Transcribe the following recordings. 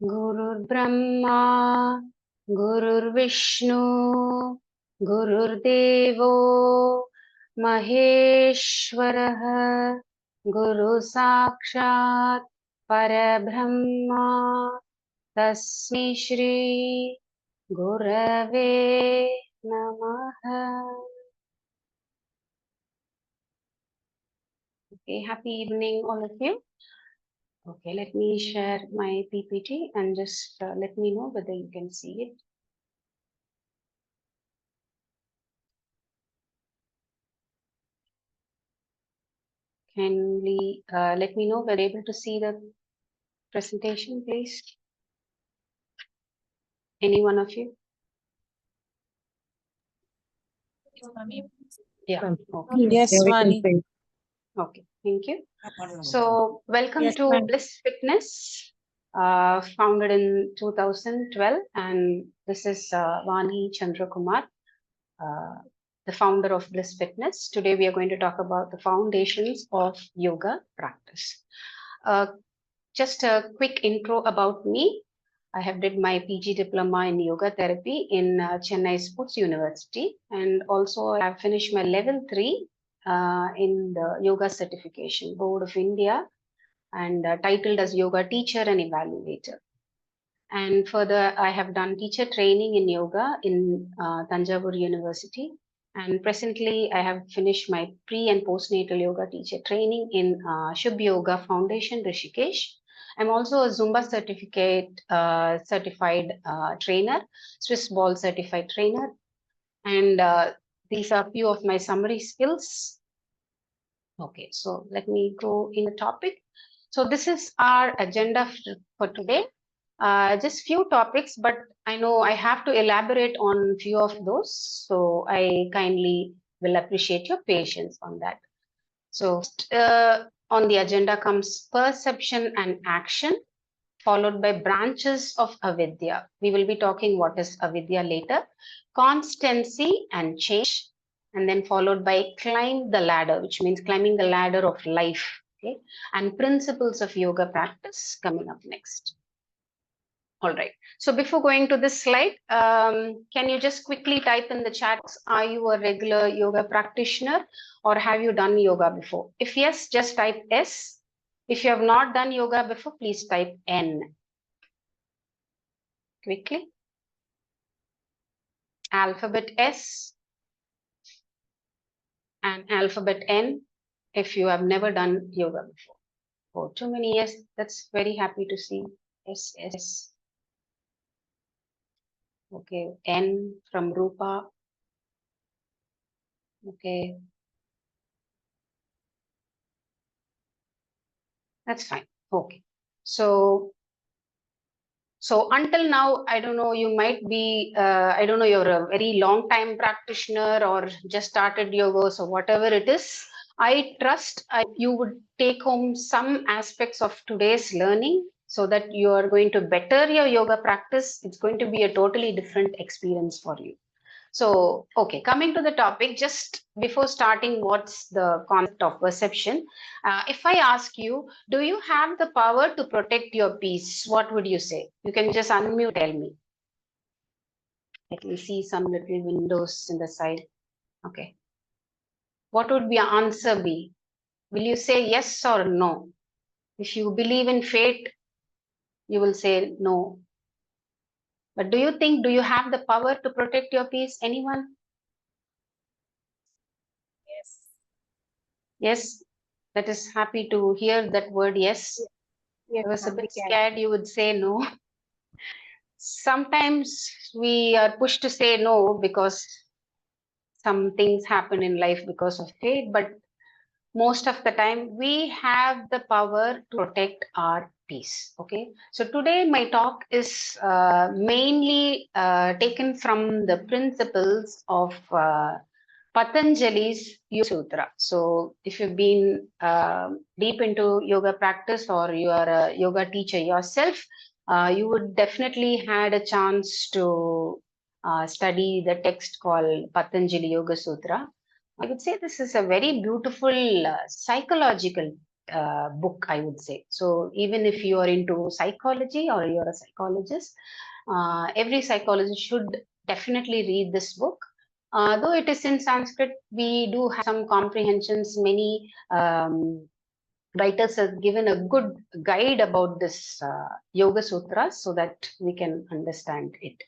Gurur Brahma, Gurur Vishnu, Gurur Devo, Maheshwarah, Guru Sakshat, Parabrahma, Tasmai Shri Gurave Namaha. Okay, happy evening, all of you. Okay, let me share my PPT and just let me know whether you can see it. Kindly let me know whether you're able to see the presentation, please. Any one of you? Yeah. Okay. Yes, Vani. Okay. Thank you. So, welcome Yes, to ma'am. Bliss Fitness, founded in 2012, and this is Vani Chandrakumar, the founder of Bliss Fitness. Today, we are going to talk about the foundations of yoga practice. Just a quick intro about me. I have did my PG diploma in yoga therapy in Chennai Sports University, and also I have finished my level 3 in the Yoga Certification Board of India, and titled as Yoga Teacher and Evaluator. And further, I have done teacher training in yoga in Tanjavur University. And presently, I have finished my pre and postnatal yoga teacher training in Shubh Yoga Foundation, Rishikesh. I'm also a Zumba certified trainer, Swiss ball certified trainer. And these are a few of my summary skills. Okay, so let me go in the topic. So this is our agenda for today. Just few topics, but I know I have to elaborate on few of those. So I kindly will appreciate your patience on that. So on the agenda comes perception and action, followed by branches of avidya. We will be talking what is avidya later. Constancy and change, and then followed by climb the ladder, which means climbing the ladder of life. Okay, and principles of yoga practice coming up next. All right. So before going to this slide, can you just quickly type in the chat, are you a regular yoga practitioner or have you done yoga before? If yes, just type S. If you have not done yoga before, please type N. Quickly. Alphabet S and alphabet N if you have never done yoga before. Oh, too many yes. That's very happy to see. S, S. Okay. N from Rupa. Okay. That's fine. Okay. So until now, I don't know, you might be, I don't know, you're a very long time practitioner or just started yoga, so whatever it is, I trust you would take home some aspects of today's learning so that you are going to better your yoga practice. It's going to be a totally different experience for you. So, okay, coming to the topic, just before starting, what's the concept of perception? If I ask you, do you have the power to protect your peace? What would you say? You can just unmute, tell me. Let me see some little windows in the side. Okay. What would your answer be? Will you say yes or no? If you believe in fate, you will say no. But do you have the power to protect your peace? Anyone? Yes. Yes, that is happy to hear that word yes. Yes, I was a ma'am, we bit can. scared you would say no. Sometimes we are pushed to say no because some things happen in life because of fate, but most of the time we have the power to protect our peace. Okay, so today my talk is mainly taken from the principles of Patanjali's Yoga Sutra. So if you've been deep into yoga practice or you are a yoga teacher yourself, you would definitely had a chance to study the text called Patanjali Yoga Sutra. I would say this is a very beautiful psychological book, I would say. So even if you are into psychology or you're a psychologist, every psychologist should definitely read this book. Though it is in Sanskrit, we do have some comprehensions. Many writers have given a good guide about this Yoga Sutras so that we can understand it.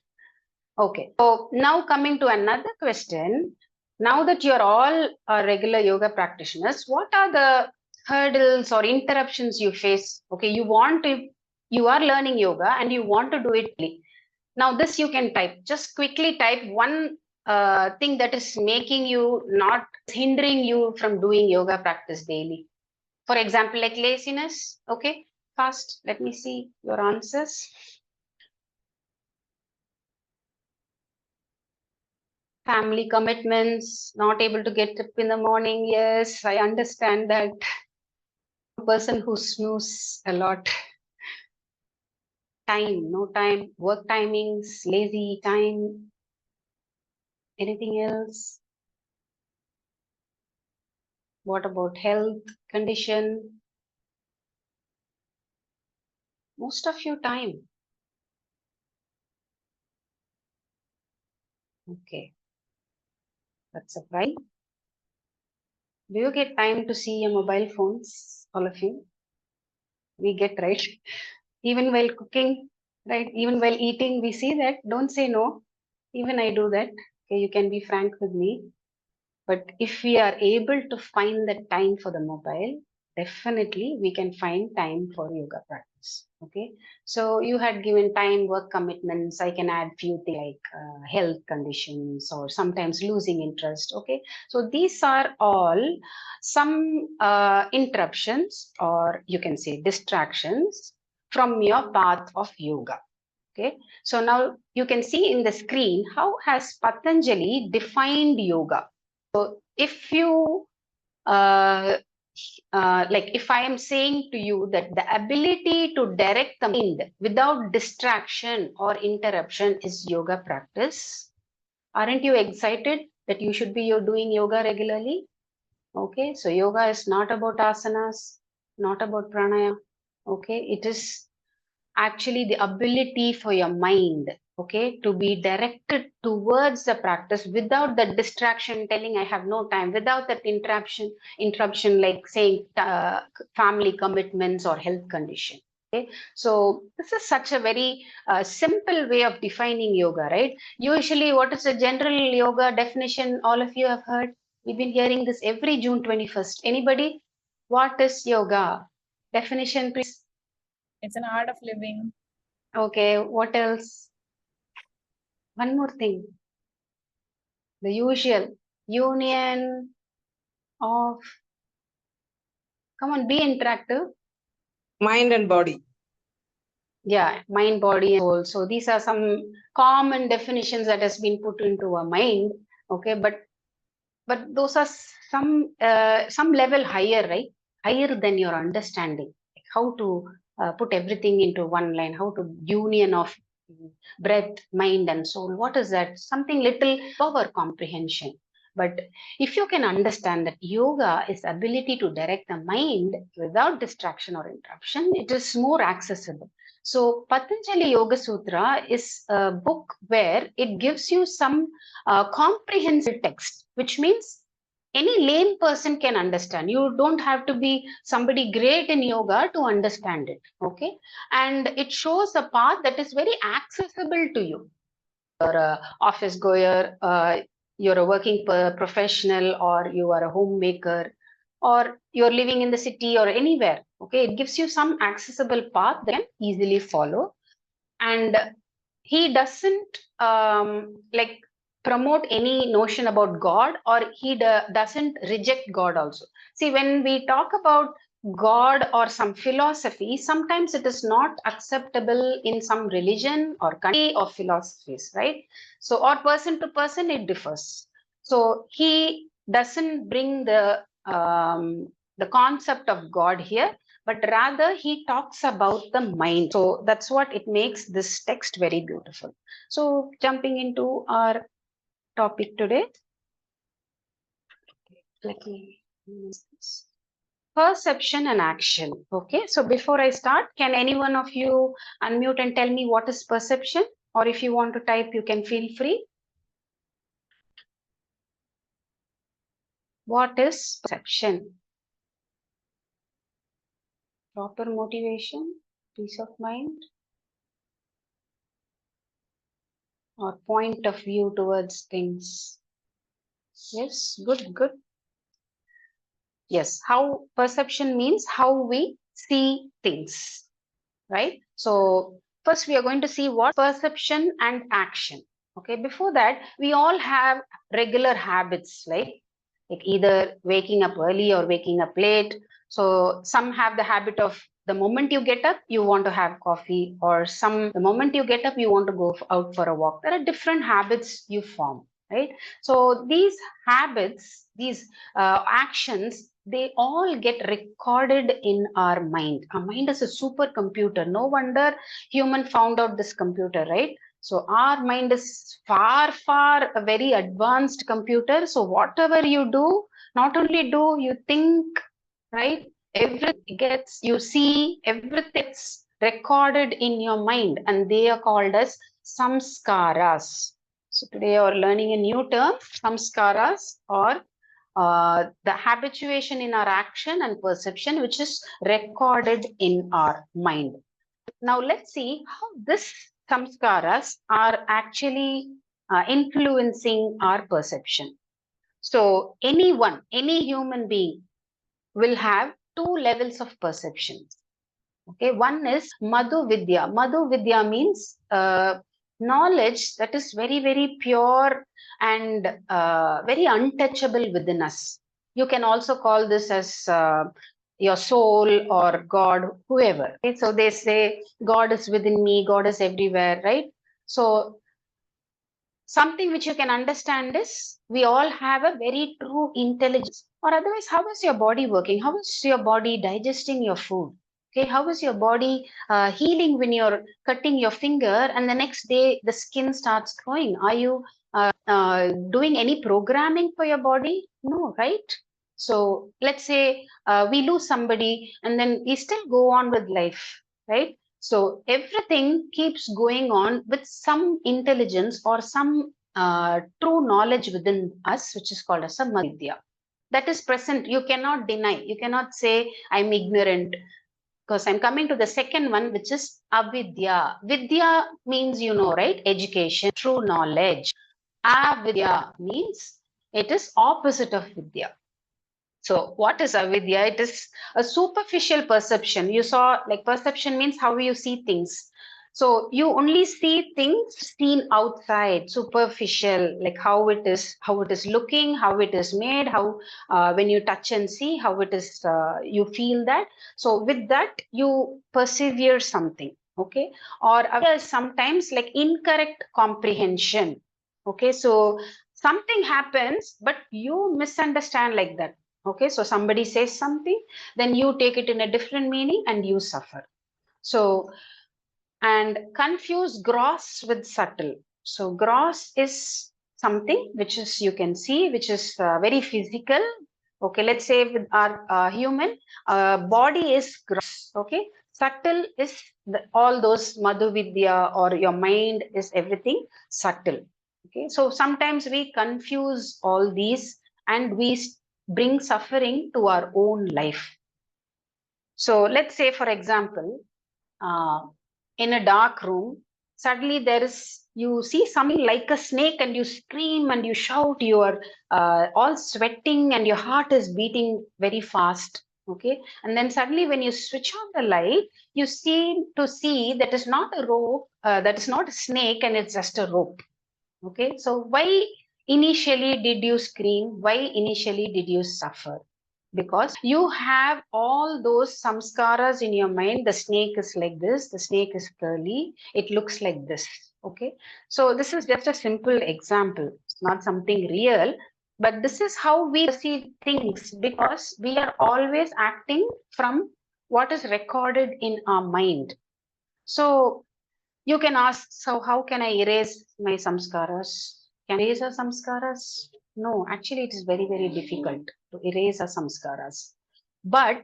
Okay, so now coming to another question. Now that you're all regular yoga practitioners, what are the hurdles or interruptions you face? Okay, you are learning yoga and you want to do it. Now this you can type. Just quickly type one thing that is making you not hindering you from doing yoga practice daily. For example, like laziness. Okay, fast. Let me see your answers. Family commitments, not able to get up in the morning. Yes, I understand that. Person who snooze a lot. Time, no time, work timings, lazy time. Anything else? What about health condition? Most of your time. Okay, that's surprising. Do you get time to see your mobile phones, all of you? We get, right? Even while cooking, right? Even while eating, we see that. Don't say no. Even I do that. Okay, you can be frank with me. But if we are able to find the time for the mobile, definitely we can find time for yoga practice. Okay, so you had given time, work commitments. I can add few things like health conditions or sometimes losing interest. Okay, so these are all some interruptions, or you can say distractions from your path of yoga. Okay, so now you can see in the screen how has Patanjali defined yoga. So if you like if I am saying to you that the ability to direct the mind without distraction or interruption is yoga practice, aren't you excited that you should be doing yoga regularly? Okay, so yoga is not about asanas, not about pranayama. Okay, it is actually the ability for your mind, okay, to be directed towards the practice without the distraction telling I have no time, without that interruption like saying family commitments or health condition. Okay, so this is such a very simple way of defining yoga, right? Usually what is the general yoga definition all of you have heard? We've been hearing this every June 21st. Anybody? What is yoga definition, please? It's an art of living. Okay, what else? One more thing. The usual union of, come on, be interactive. Mind and body. Yeah, mind, body, and soul. So these are some common definitions that has been put into our mind. Okay, but those are some level higher, right? Higher than your understanding. Like how to put everything into one line, how to union of breath, mind, and soul. What is that? Something little above our comprehension. But if you can understand that yoga is the ability to direct the mind without distraction or interruption, it is more accessible. So Patanjali Yoga Sutra is a book where it gives you some comprehensive text, which means any lame person can understand. You don't have to be somebody great in yoga to understand it. Okay, and it shows a path that is very accessible to you. You're a office goer, you're a working professional, or you are a homemaker, or you're living in the city or anywhere. Okay, it gives you some accessible path that you can easily follow. And he doesn't like promote any notion about God, or he doesn't reject God also. See, when we talk about God or some philosophy, sometimes it is not acceptable in some religion or country or philosophies, right? So, or person to person, it differs. So he doesn't bring the concept of God here, but rather he talks about the mind. So that's what it makes this text very beautiful. So jumping into our topic today, let me use this. perception and action. Okay, so before I start, can any one of you unmute and tell me what is perception? Or if you want to type, you can feel free. What is perception? Proper motivation, peace of mind, or point of view towards things? Yes, good, good. Yes, how perception means how we see things, right? So first we are going to see what perception and action. Okay, before that, we all have regular habits like either waking up early or waking up late. So some have the habit of the moment you get up, you want to have coffee, or the moment you get up, you want to go out for a walk. There are different habits you form, right? So these habits, these actions, they all get recorded in our mind. Our mind is a supercomputer. No wonder human found out this computer, right? So our mind is far, far a very advanced computer. So whatever you do, not only do you think, right? Everything gets, you see, everything gets recorded in your mind, and they are called as samskaras. So today we're learning a new term, samskaras, or the habituation in our action and perception, which is recorded in our mind. Now let's see how this samskaras are actually influencing our perception. So anyone, any human being will have two levels of perceptions. Okay, one is Madhu Vidya. Madhu Vidya means knowledge that is very, very pure and very untouchable within us. You can also call this as your soul or God, whoever. Okay? So they say God is within me, God is everywhere, right? So something which you can understand is we all have a very true intelligence. Or otherwise, how is your body working? How is your body digesting your food? Okay, how is your body healing when you're cutting your finger and the next day the skin starts growing? Are you doing any programming for your body? No, right? So let's say we lose somebody and then we still go on with life, right? So everything keeps going on with some intelligence or some true knowledge within us, which is called as a Madhya. That is present. You cannot deny. You cannot say, I'm ignorant. Because I'm coming to the second one, which is avidya. Vidya means, you know, right? Education, true knowledge. Avidya means it is opposite of vidya. So what is avidya? It is a superficial perception. You saw, like, perception means how you see things. So you only see things seen outside, superficial, like how it is looking, how it is made, how when you touch and see, how it is, you feel that. So with that, you persevere something, okay? Or sometimes like incorrect comprehension, okay? So something happens, but you misunderstand like that. Okay, so somebody says something, then you take it in a different meaning and you suffer. So, and confuse gross with subtle. So, gross is something which is you can see, which is very physical. Okay, let's say with our human body is gross. Okay, subtle is all those Madhu Vidya or your mind is everything subtle. Okay, so sometimes we confuse all these and we bring suffering to our own life. So let's say, for example, uh, in a dark room, suddenly you see something like a snake and you scream and you shout, you are all sweating and your heart is beating very fast. Okay. And then suddenly when you switch on the light, you see that is not a rope, that is not a snake and it's just a rope. Okay. So why initially did you scream? Why initially did you suffer? Because you have all those samskaras in your mind. The snake is like this, the snake is curly, it looks like this. Okay, so this is just a simple example, it's not something real, but this is how we see things because we are always acting from what is recorded in our mind. So you can ask, so how can I erase my samskaras? Can I erase our samskaras? No, actually, it is very, very difficult to erase our samskaras But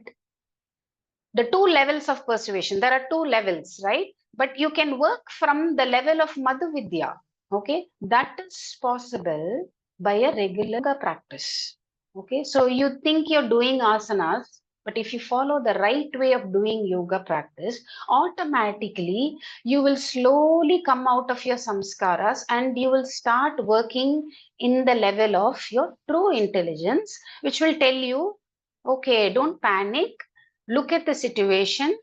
the two levels of persuasion, there are two levels, right? But you can work from the level of Madhu Vidya. Okay, that is possible by a regular practice. Okay, so you think you're doing asanas, but if you follow the right way of doing yoga practice, automatically you will slowly come out of your samskaras and you will start working in the level of your true intelligence, which will tell you, okay, don't panic, look at the situation.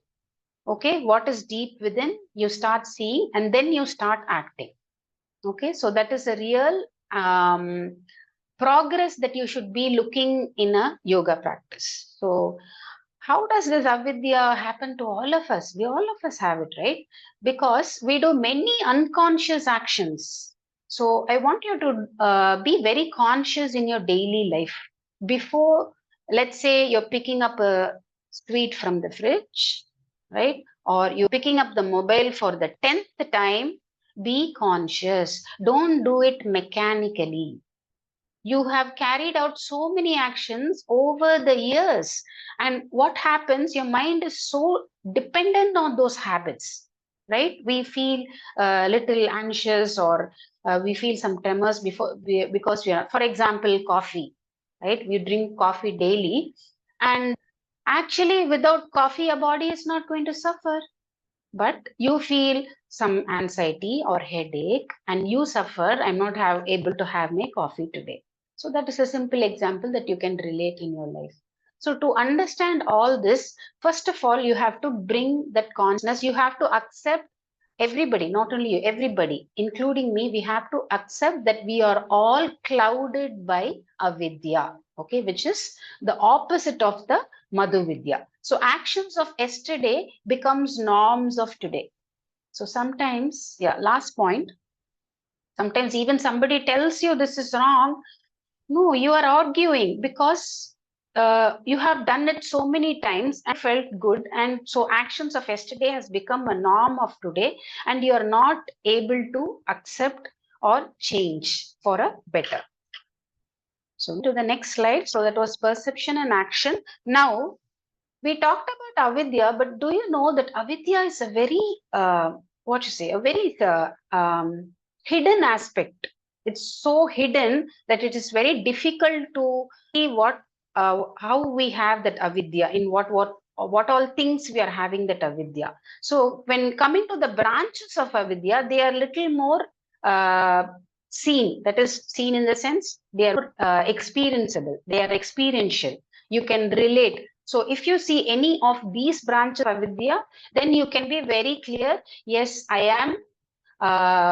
Okay, what is deep within, you start seeing, and then you start acting. Okay, so that is a real progress that you should be looking in a yoga practice. So how does this avidya happen to all of us? We all of us have it, right? Because we do many unconscious actions. So I want you to be very conscious in your daily life. Before, let's say you're picking up a sweet from the fridge, right? Or you're picking up the mobile for the 10th time, be conscious. Don't do it mechanically. You have carried out so many actions over the years. And what happens, your mind is so dependent on those habits, right? We feel a little anxious, or we feel some tremors because we are, for example, coffee, right? We drink coffee daily. And actually, without coffee, your body is not going to suffer. But you feel some anxiety or headache and you suffer, I'm not able to have my coffee today. So that is a simple example that you can relate in your life. So to understand all this, first of all, you have to bring that consciousness. You have to accept everybody, not only you, everybody, including me, we have to accept that we are all clouded by avidya, okay, which is the opposite of the Madhu Vidya. So actions of yesterday becomes norms of today. So sometimes, yeah, last point, sometimes even somebody tells you this is wrong. No, you are arguing because you have done it so many times and felt good. And so actions of yesterday has become a norm of today, and you are not able to accept or change for a better. So to the next slide. So that was perception and action. Now we talked about avidya, but do you know that avidya is a very, what you say, a very hidden aspect. It's so hidden that it is very difficult to see how we have that avidya, in what all things we are having that avidya. So when coming to the branches of avidya, they are little more seen. That is seen in the sense they are experienceable. They are experiential. You can relate. So if you see any of these branches of avidya, then you can be very clear. Yes, I am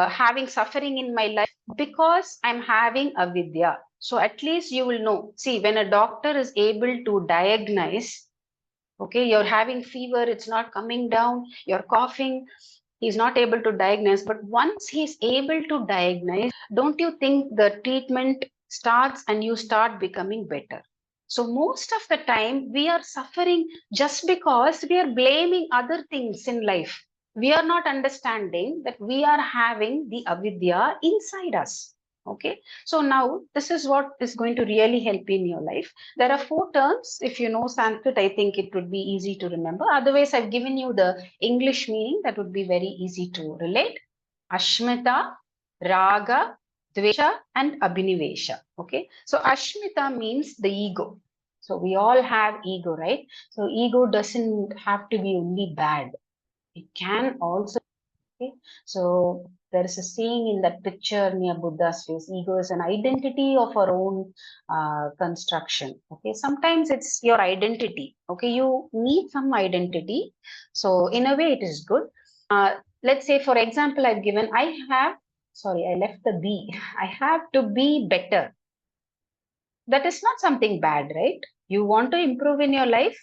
having suffering in my life because I'm having avidya. So at least you will know. See, when a doctor is able to diagnose, okay, you're having fever, it's not coming down, you're coughing, he's not able to diagnose. But once he's able to diagnose, don't you think the treatment starts and you start becoming better? So most of the time we are suffering just because we are blaming other things in life. We are not understanding that we are having the avidya inside us. Okay, so now this is what is going to really help in your life. There are 4 terms. If you know Sanskrit, I think it would be easy to remember. Otherwise, I've given you the English meaning that would be very easy to relate. Ashmita, Raga, Dvesha, and Abhinivesha. Okay, so Ashmita means the ego. So we all have ego, right? So ego doesn't have to be only bad. It can also, okay? So there is a saying in that picture near Buddha's face, ego is an identity of our own construction. Okay, sometimes it's your identity. Okay, you need some identity. So in a way, it is good. Let's say, for example, I've given, I left the B. I have to be better. That is not something bad, right? You want to improve in your life,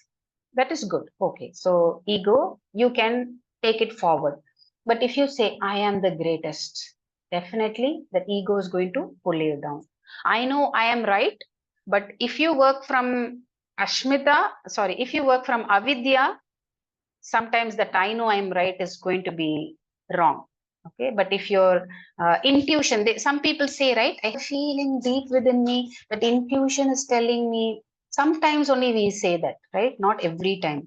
that is good. Okay, so ego, you can take it forward. But if you say, I am the greatest, definitely the ego is going to pull you down. I know I am right, but if you work from if you work from avidya, sometimes that I know I'm right is going to be wrong. Okay, but if your intuition, some people say, right, I have a feeling deep within me that intuition is telling me Sometimes only we say that, right? Not every time.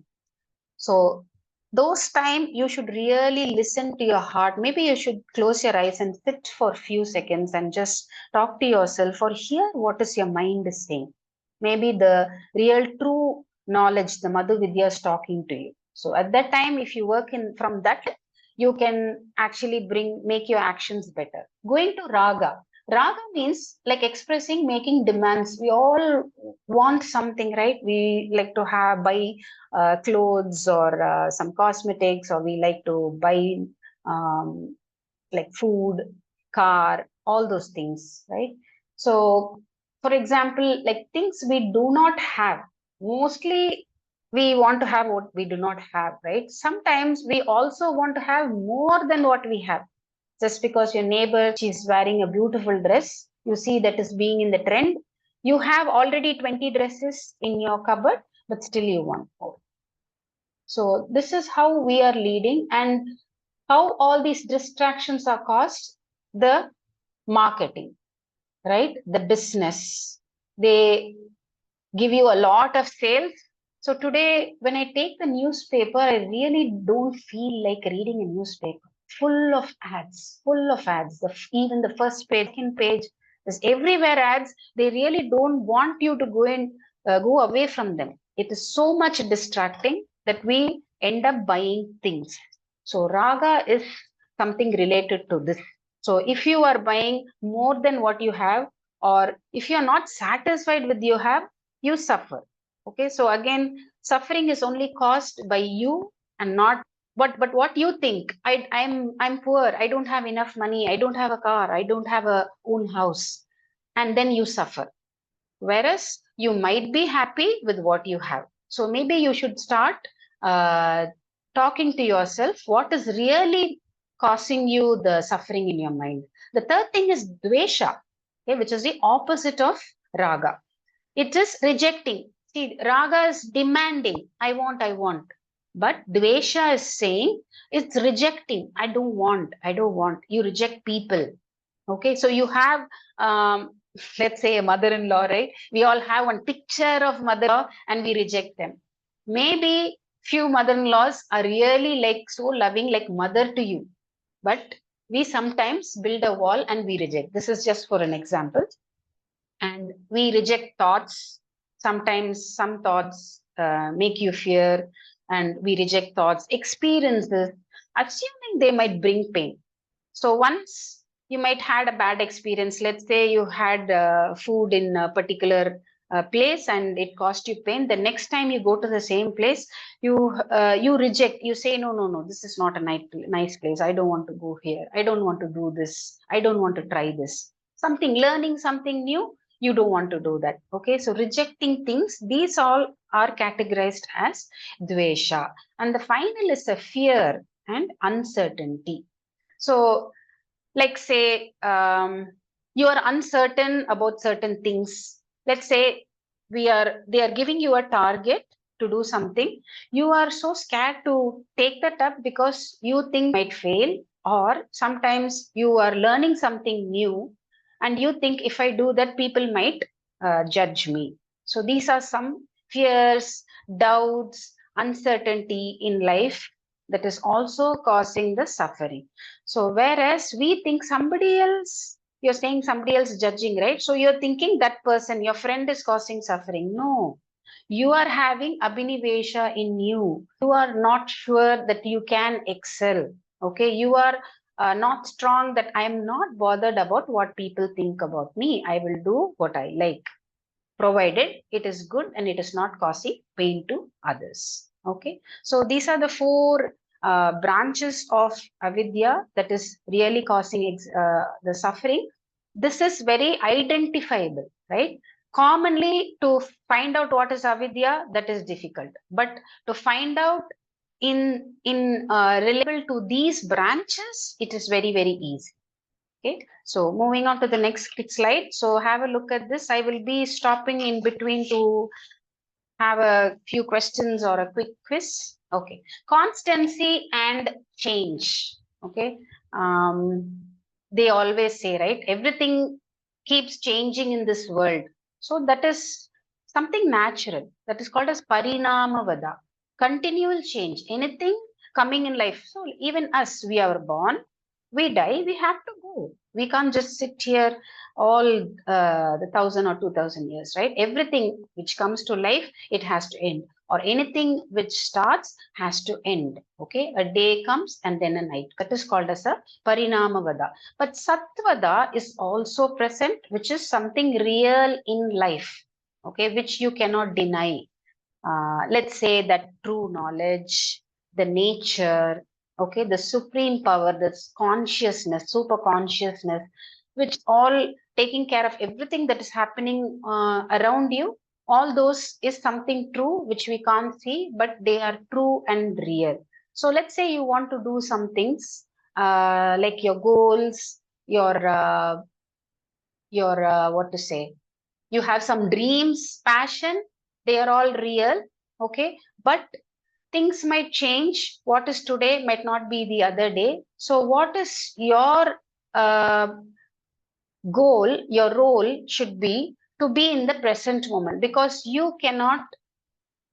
So those time you should really listen to your heart. Maybe you should close your eyes and sit for a few seconds and just talk to yourself or hear what is your mind is saying. Maybe the real true knowledge, the Madhu Vidya is talking to you. So at that time, if you work in from that, you can actually make your actions better. Going to raga. Raga means like expressing, making demands. We all want something, right? We like to buy clothes or some cosmetics, or we like to buy um, like food, car, all those things, right? So, for example, like things we do not have, mostly we want to have what we do not have, right? Sometimes we also want to have more than what we have. Just because your neighbor, she's wearing a beautiful dress, you see that is being in the trend. You have already 20 dresses in your cupboard, but still you want more. So this is how we are leading, and how all these distractions are caused. The marketing, right? The business, they give you a lot of sales. So today, when I take the newspaper, I really don't feel like reading a newspaper. Full of ads, full of ads. Even the first page, second page, there's everywhere ads. They really don't want you to go away from them. It is so much distracting that we end up buying things. So raga is something related to this. So if you are buying more than what you have, or if you are not satisfied with you have, you suffer. Okay, so again, suffering is only caused by you and not. But what you think? I'm poor. I don't have enough money. I don't have a car. I don't have a own house, and then you suffer. Whereas you might be happy with what you have. So maybe you should start uh, talking to yourself. What is really causing you the suffering in your mind? The third thing is dvesha, okay, which is the opposite of raga. It is rejecting. See, raga is demanding. I want, I want. But dvesha is saying it's rejecting. I don't want, I don't want. You reject people. Okay, so you have, let's say, a mother-in-law, right? We all have one picture of mother-in-law and we reject them. Maybe few mother-in-laws are really like so loving, like mother to you. But we sometimes build a wall and we reject. This is just for an example. And we reject thoughts. Sometimes some thoughts make you fear, and we reject thoughts, experiences, assuming they might bring pain. So once you might had a bad experience, let's say you had food in a particular place and it caused you pain. The next time you go to the same place, you reject. You say, no, no, no, this is not a nice place. I don't want to go here. I don't want to do this. I don't want to try this. Something, learning something new, you don't want to do that. Okay, so rejecting things, these all are categorized as dvesha. And the final is a fear and uncertainty. So like say you are uncertain about certain things. Let's say they are giving you a target to do something. You are so scared to take that up because you think might fail, or sometimes you are learning something new and you think if I do that people might judge me. So these are some fears, doubts, uncertainty in life that is also causing the suffering. So whereas we think somebody else, you're saying somebody else judging, right? So you're thinking that person, your friend is causing suffering. No, you are having abhinivesha in you. You are not sure that you can excel. Okay, you are not strong that I am not bothered about what people think about me. I will do what I like, provided it is good and it is not causing pain to others. Okay, so these are the four branches of avidya that is really causing the suffering. This is very identifiable, right? Commonly, to find out what is avidya, that is difficult, but to find out in relable to these branches, it is very, very easy. Okay, so moving on to the next slide. So have a look at this. I will be stopping in between to have a few questions or a quick quiz. Okay, constancy and change. Okay, they always say, right, everything keeps changing in this world. So that is something natural that is called as parinamavada, continual change, anything coming in life. So even us, we are born, we die, we have to go. We can't just sit here all the 1,000 or 2,000 years, right? Everything which comes to life, it has to end, or anything which starts has to end. Okay, a day comes and then a night. That is called as a parinamavada. But sattvada is also present, which is something real in life, okay, which you cannot deny. Let's say that true knowledge, the nature, okay, the supreme power, this consciousness, super consciousness, which all taking care of everything that is happening around you. All those is something true which we can't see, but they are true and real. So let's say you want to do some things like your goals, your what to say, you have some dreams, passion, they are all real, okay, but things might change. What is today might not be the other day. So what is your uh, goal, your role should be to be in the present moment, because you cannot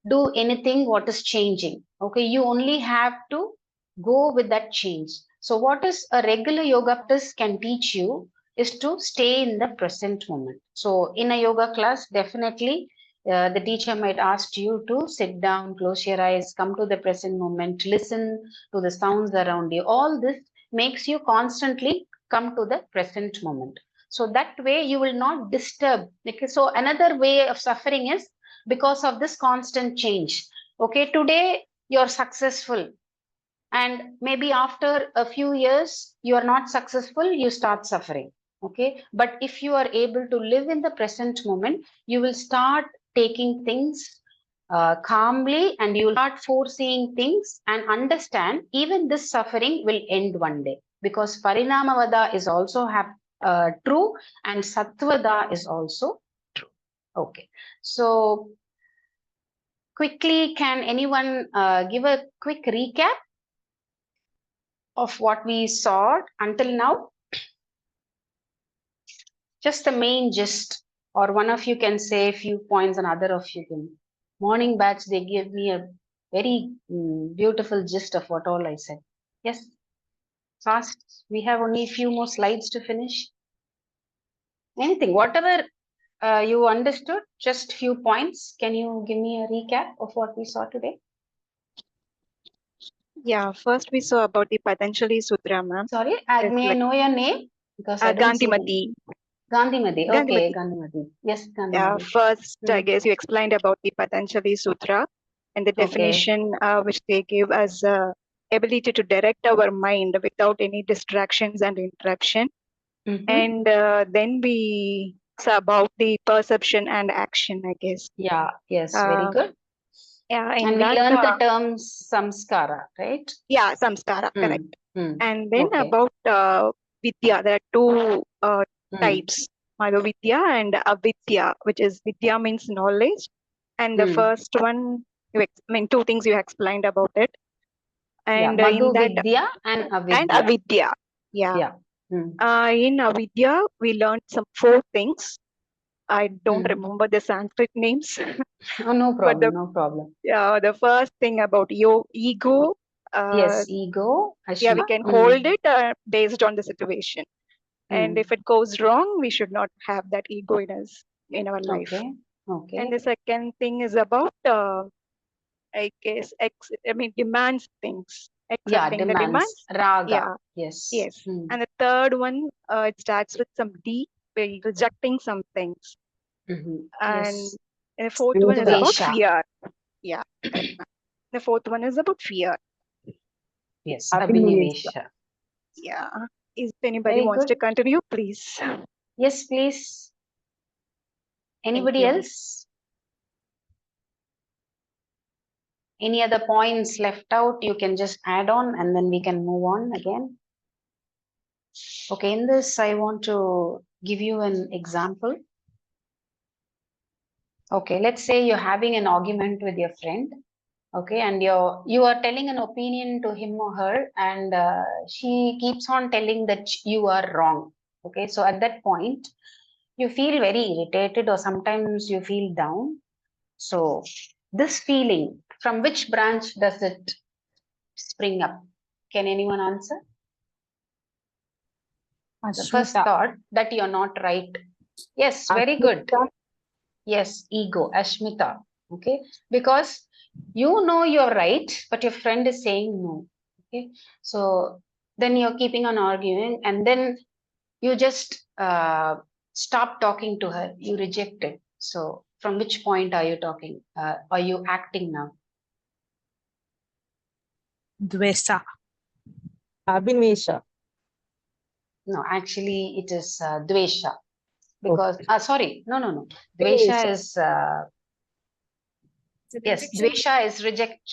do anything what is changing, okay, you only have to go with that change. So what is a regular yoga practice can teach you is to stay in the present moment. So in a yoga class, definitely the teacher might ask you to sit down, close your eyes, come to the present moment, listen to the sounds around you. All this makes you constantly come to the present moment, so that way you will not disturb. Okay, so another way of suffering is because of this constant change. Okay, today you're successful, and maybe after a few years you are not successful, you start suffering. Okay, but if you are able to live in the present moment, you will start taking things calmly, and you will start foreseeing things and understand even this suffering will end one day, because parinamavada is also true, and sattvada is also true. Okay, so quickly, can anyone give a quick recap of what we saw until now? Just the main gist, or one of you can say a few points and other of you can. Morning batch, they give me a very beautiful gist of what all I said. Yes, fast. We have only a few more slides to finish. Anything, whatever you understood, just few points. Can you give me a recap of what we saw today? Yeah, first we saw about the Patanjali Sutra, ma'am. Sorry, It's may I like know your name? Because I don't see them. Gandhimati. Gandhimati. Okay, Gandhimati. Gandhimati. Yes, Yeah, Gandhimati. first, I Mm. guess you explained about the Patanjali Sutra and the Okay. definition which they give as ability to direct our mind without any distractions and interruption. Mhm. And then we saw about the perception and action, I guess. Yeah, yes, very good. Yeah, in And we that, learned the term samskara, right? yeah, samskara, correct. And then Okay. about Vidya, there are two types, Vidya and Avidya, which is Vidya means knowledge. And the first one, two things you explained about it. And Yeah, in Madhu that, Vidya and and Avidya. Avidya, yeah. Yeah. In Avidya, we learned some 4 things. I don't Mm. remember the Sanskrit names. Oh, no But problem, no problem. the first thing about your ego, Yes, ego, yeah, we Ashima. can hold it based on the situation. And Mm. if it goes wrong, we should not have that ego in us, in our life. Okay, okay. And the second thing is about, I guess, demands things. Yeah, Accepting the demands, demands. raga. Yeah, Yes. yes. Mm. And the third one, it starts with some D, where you're rejecting some things. Mhm. And Yes. the fourth one is about Dvesha. fear. Yeah, correct, ma'am. The fourth one is about fear. Yes, Abhinivesha. Abhinivesha. Yeah. If anybody Very wants good. to continue, please. Yes, please. Anybody you. else? Any other points left out? You can just add on and then we can move on again. Okay, in this, I want to give you an example. Okay, let's say you're having an argument with your friend. Okay, and you are telling an opinion to him or her, and she keeps on telling that you are wrong. Okay, so at that point, you feel very irritated, or sometimes you feel down. So this feeling, from which branch does it spring up? Can anyone answer? The first Ashmita. thought that you're not right. Yes, very good. Yes, ego, Ashmita. Okay, because you know you're right, but your friend is saying no. Okay, so then you're keeping on arguing, and then you just stop talking to her. You reject it. So from which point are you talking? Are you acting now? Dvesa. Abhinvesha. No, actually, it is dvesha. Because sorry, no. Abhinvesha. Dvesha is yes, dvesha is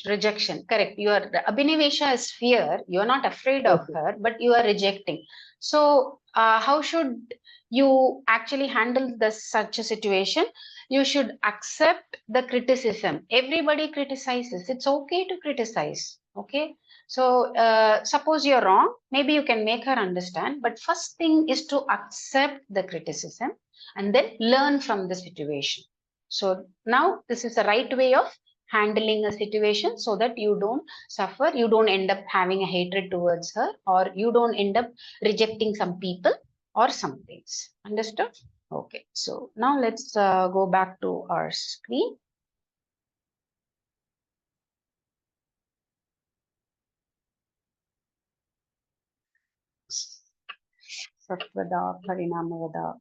rejection. Correct. The abhinivesha is fear. You are not afraid of Okay. her, but you are rejecting. So, how should you actually handle such a situation? You should accept the criticism. Everybody criticizes. It's okay to criticize. Okay. So, suppose you're wrong, maybe you can make her understand. But first thing is to accept the criticism and then learn from the situation. So now this is the right way of handling a situation so that you don't suffer, you don't end up having a hatred towards her, or you don't end up rejecting some people or some things. Understood? Okay, so now let's go back to our screen. Satvada, Parinamavada.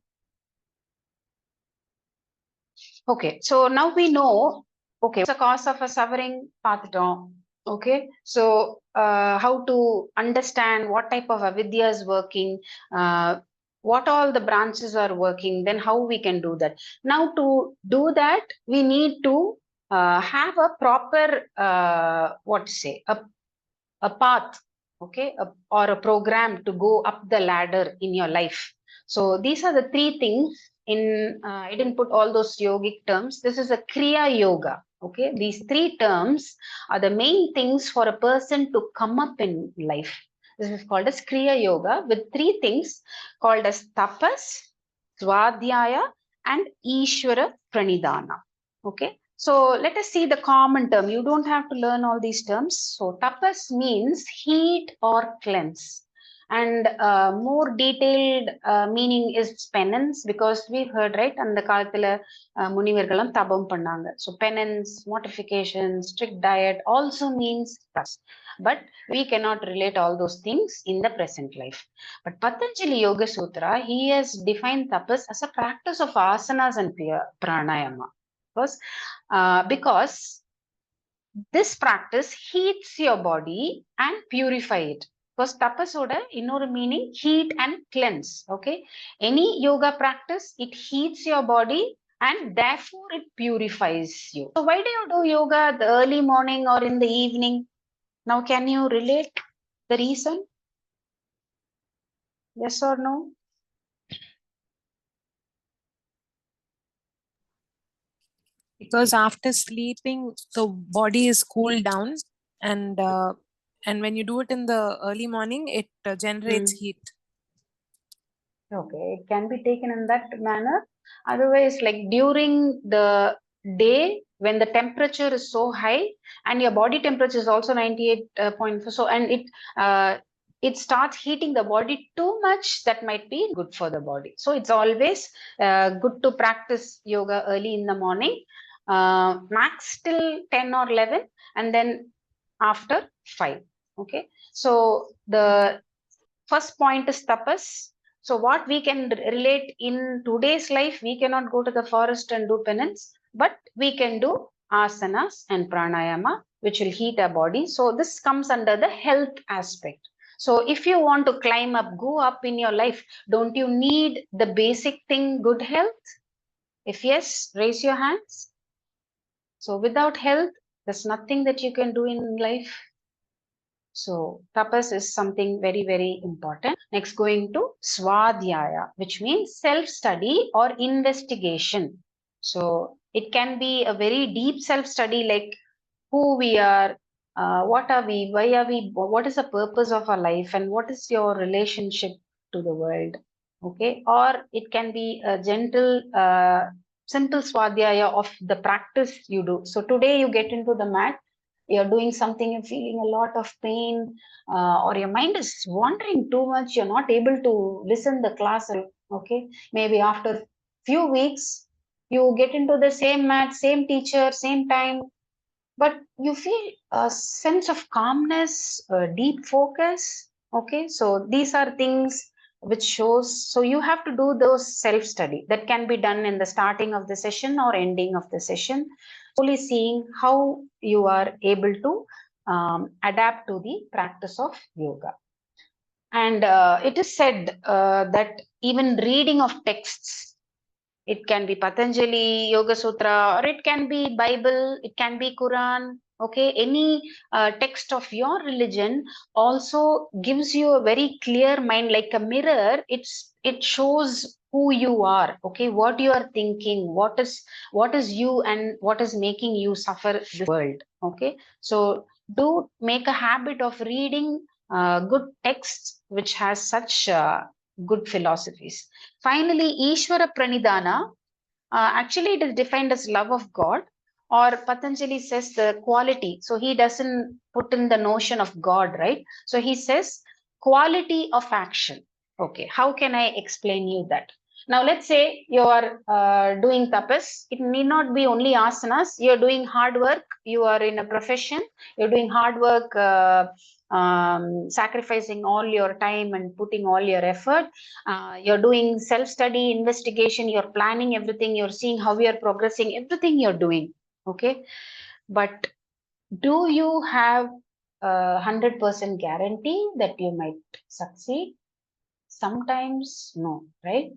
Okay, so now we know, okay, what's the cause of a suffering pathadam. Okay, so how to understand what type of avidya is working, what all the branches are working, then how we can do that. Now to do that, we need to have a proper, what to say, a path, okay, or a program to go up the ladder in your life. So these are the three things in, I didn't put all those yogic terms. This is a Kriya Yoga. Okay, these three terms are the main things for a person to come up in life. This is called as Kriya Yoga with three things called as tapas, swadhyaya, and Ishvara pranidhana. Okay, so let us see the common term. You don't have to learn all these terms. So tapas means heat or cleanse. And more detailed meaning is penance, because we've heard, right, and the Kalathala Munivargalam tabam pannanga. So penance, mortification, strict diet also means tapas. But we cannot relate all those things in the present life. But Patanjali Yoga Sutra, he has defined tapas as a practice of asanas and pranayama. Because this practice heats your body and purify it. Because tapasoda இன்னொரு meaning heat and cleanse. Okay, any yoga practice, it heats your body and therefore it purifies you. So why do you do yoga the early morning or in the evening? Now can you relate the reason? Yes or no? Because after sleeping, the body is cooled down, and when you do it in the early morning, it generates heat. Okay, it can be taken in that manner. Otherwise, like during the day when the temperature is so high and your body temperature is also 98.4, so and it starts heating the body too much, that might be good for the body. So it's always good to practice yoga early in the morning, max till 10 or 11, and then after 5. Okay, so the first point is tapas. So what we can relate in today's life, we cannot go to the forest and do penance, but we can do asanas and pranayama, which will heat our body. So this comes under the health aspect. So if you want to climb up, go up in your life, don't you need the basic thing, good health? If yes, raise your hands. So without health, there's nothing that you can do in life. So tapas is something very, very important. Next, going to swadhyaya, which means self-study or investigation. So it can be a very deep self-study, like who we are, what are we, why are we, what is the purpose of our life, and what is your relationship to the world. Okay, or it can be a gentle simple swadhyaya of the practice you do. So today you get into the mat, you're doing something, you're feeling a lot of pain, or your mind is wandering too much, you're not able to listen the class, okay? Maybe after few weeks, you get into the same mat, same teacher, same time, but you feel a sense of calmness, deep focus, okay? So these are things which shows, so you have to do those self-study that can be done in the starting of the session or ending of the session, only seeing how you are able to adapt to the practice of yoga. And it is said that even reading of texts, it can be Patanjali Yoga Sutra, or it can be Bible, it can be Quran, okay? Any text of your religion also gives you a very clear mind, like a mirror. It shows who you are, okay? What you are thinking, what is you, and what is making you suffer this world, okay? So do make a habit of reading good texts which has such good philosophies. Finally, Ishvara Pranidhana, actually it is defined as love of God, or Patanjali says the quality. So he doesn't put in the notion of God, right? So he says quality of action. Okay, how can I explain you that? Now let's say you are doing tapas. It need not be only asanas. You're doing hard work. You are in a profession. You're doing hard work, sacrificing all your time and putting all your effort. You're doing self-study, investigation, you're planning everything, you're seeing how you're progressing, everything you're doing, okay? But do you have a 100% guarantee that you might succeed? Sometimes no, right?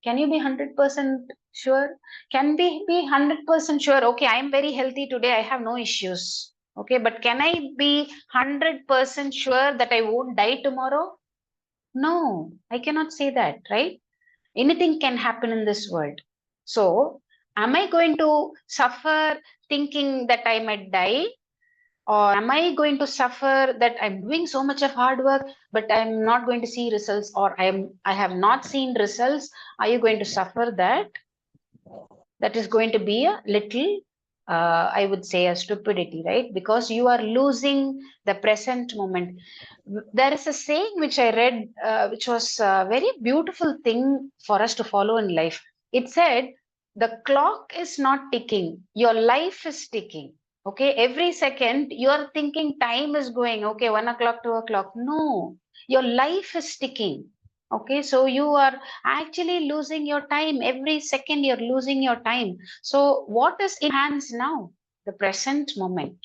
Can you be 100% sure? Can we be 100% sure? Okay, I am very healthy today, I have no issues. Okay, but can I be 100% sure that I won't die tomorrow? No, I cannot say that, right? Anything can happen in this world. So, am I going to suffer thinking that I might die? Or am I going to suffer that I'm doing so much of hard work, but I'm not going to see results, or I have not seen results? Are you going to suffer that? That is going to be a little, I would say, a stupidity, right? Because you are losing the present moment. There is a saying which I read, which was a very beautiful thing for us to follow in life. It said, the clock is not ticking, your life is ticking. Okay, every second you are thinking time is going, okay, 1 o'clock, 2 o'clock. No, your life is ticking. Okay, so you are actually losing your time. Every second you're losing your time. So what is in hands now? The present moment.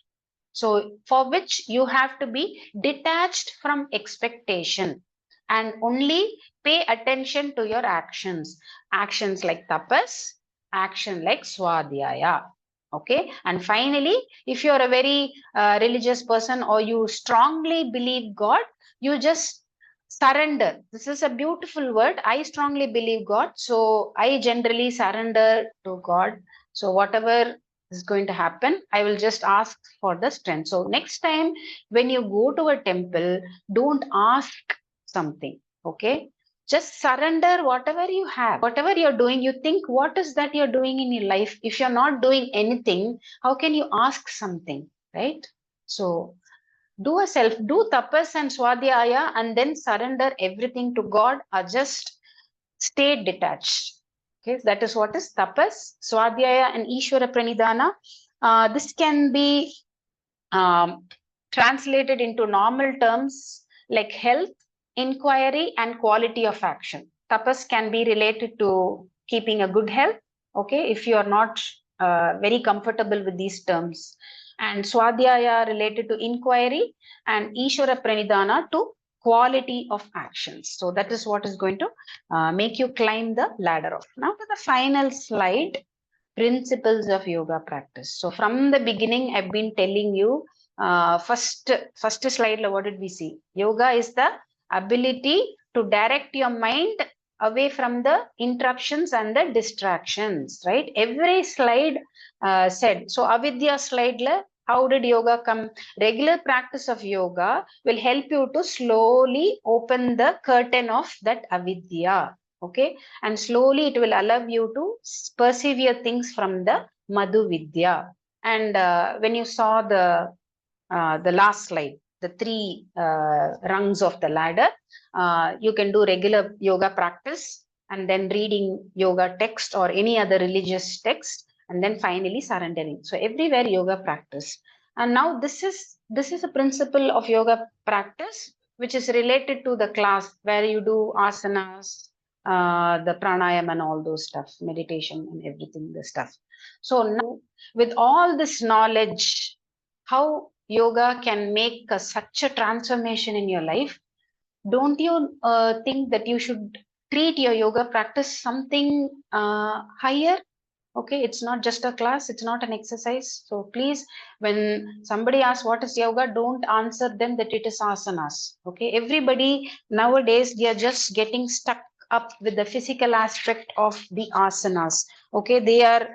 So for which you have to be detached from expectation and only pay attention to your actions. Actions like tapas, action like swadhyaya. Okay, and finally, if you're a very religious person, or you strongly believe God, you just surrender. This is a beautiful word. I strongly believe God, so I generally surrender to God. So whatever is going to happen, I will just ask for the strength. So next time when you go to a temple, don't ask something, okay? Just surrender whatever you have, whatever you're doing. You think, what is that you're doing in your life? If you're not doing anything, how can you ask something, right? So do tapas and swadhyaya, and then surrender everything to God, or just stay detached. Okay, that is what is tapas, swadhyaya, and Ishvara Pranidhana. This can be translated into normal terms like health, inquiry, and quality of action. Tapas can be related to keeping a good health, okay, if you are not very comfortable with these terms. And swadhyaya related to inquiry, and Ishvara Pranidhana to quality of actions. So that is what is going to make you climb the ladder of. Now to the final slide, principles of yoga practice. So from the beginning, I've been telling you, first slide, what did we see? Yoga is the ability to direct your mind away from the interruptions and the distractions, right? Every slide said. So avidya slide, how did yoga come? Regular practice of yoga will help you to slowly open the curtain of that avidya. Okay, and slowly it will allow you to persevere things from the Madhu Vidya. And when you saw the last slide, the three rungs of the ladder, you can do regular yoga practice and then reading yoga text or any other religious text, and then finally surrendering. So everywhere yoga practice. And now this is a principle of yoga practice which is related to the class where you do asanas, the pranayama and all those stuff, meditation and everything, the stuff. So now with all this knowledge, how yoga can make such a transformation in your life, don't you think that you should treat your yoga practice something higher? Okay, it's not just a class, it's not an exercise. So please, when somebody asks what is yoga, don't answer them that it is asanas. Okay, everybody nowadays, they are just getting stuck up with the physical aspect of the asanas. Okay, they are